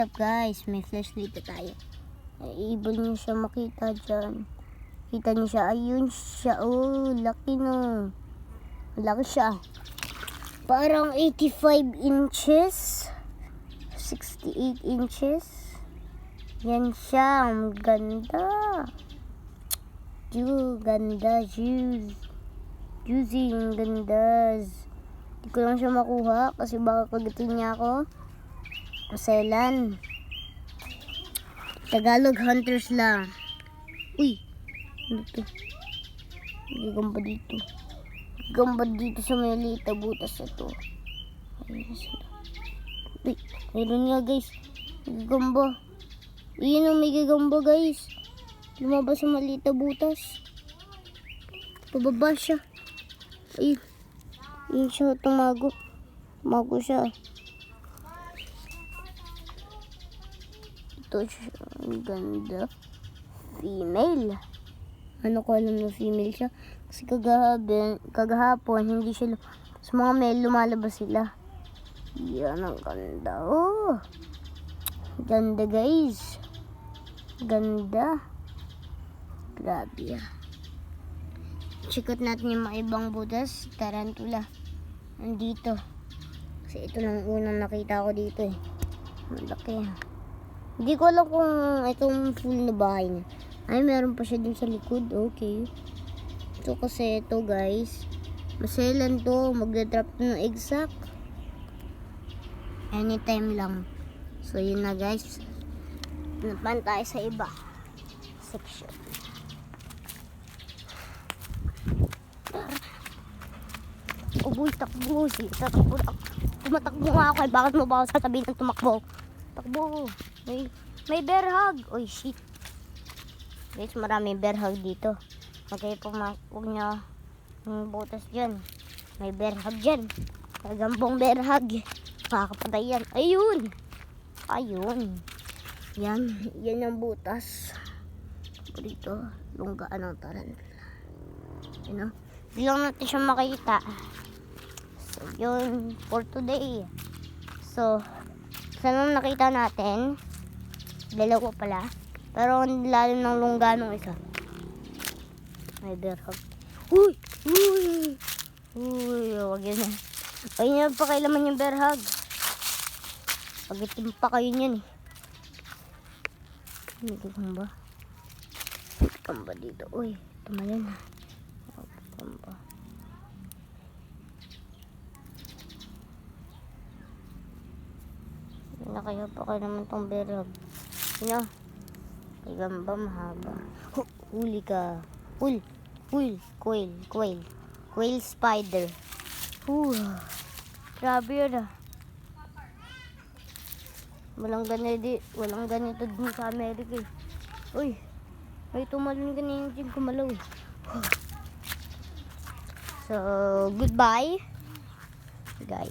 Up guys, may flashlight na tayo. Able nyo siya makita dyan. Kita nyo siya, ayun siya. Oh, laki no. Laki siya. Parang 85 inches. 68 inches. Yan siya, ang ganda. Ganda, juicy, ang ganda. Hindi ko lang siya makuha kasi baka kagatin niya ako. Maselan. Tagalog hunters lang. Uy, ano to? Gagamba dito. Gagamba dito sa may lita butas na to. Ayun sila. Uy, mayroon nga guys. Gagamba. Iyan ang may gagamba guys. Lumabas sa malita butas. Pababa siya. Ay, yun siya tumago. Tumago siya. Ito siya. Ang ganda. Female. Ano ko alam na female siya. Kasi kagahapon hindi siya sa mga male lumalabas sila. Yan ang ganda. Oh. Ganda guys. Ganda. Grabe ah. Check natin yung mga ibang butas. Tarantula. Nandito. Kasi ito lang unang nakita ko dito eh. Malaki ah. Hindi ko alam kung itong full na bahay niya. Ay, meron pa siya din sa likod. Okay. So kasi ito guys. Maselan to. Magdadrop ng exact. Anytime lang. So yun na guys. Napan tayo sa iba section. Uy, takbo. Takbo. Tumatakbo nga ako. Bakit mo ba ako sasabihin ng tumakbo? Takbo. May bear hug. Uy, shit. Guys, maraming bear hug dito. Okay, huwag nyo butas dyan. May bear hug dyan. Kagambong bear hug. Makakapatay yan. Ayun. Yan ang butas. Dito, lunggaan ng tarantula. You know? Hindi lang natin siya makita. So, yun for today. So, saan nakita natin? Dalawa pala. Pero ang lalim ng lungga nung isa. May bear hug. Uy! Huwag yun eh. Ayun na pa kailaman yung bear hug. Pagitim pa kayo niyan eh. Hindi ko ba? Kamba dito. Uy, tumalan na. Kamba. Hindi na kayo pa kayo naman tong bear hug. Sino? May gamba mahaba. Huli ka. Quail spider. Grabe yun ah. Walang ganito din sa Amerika eh. Uy, may tumalon ganyan din kumalaw eh. So, goodbye guys.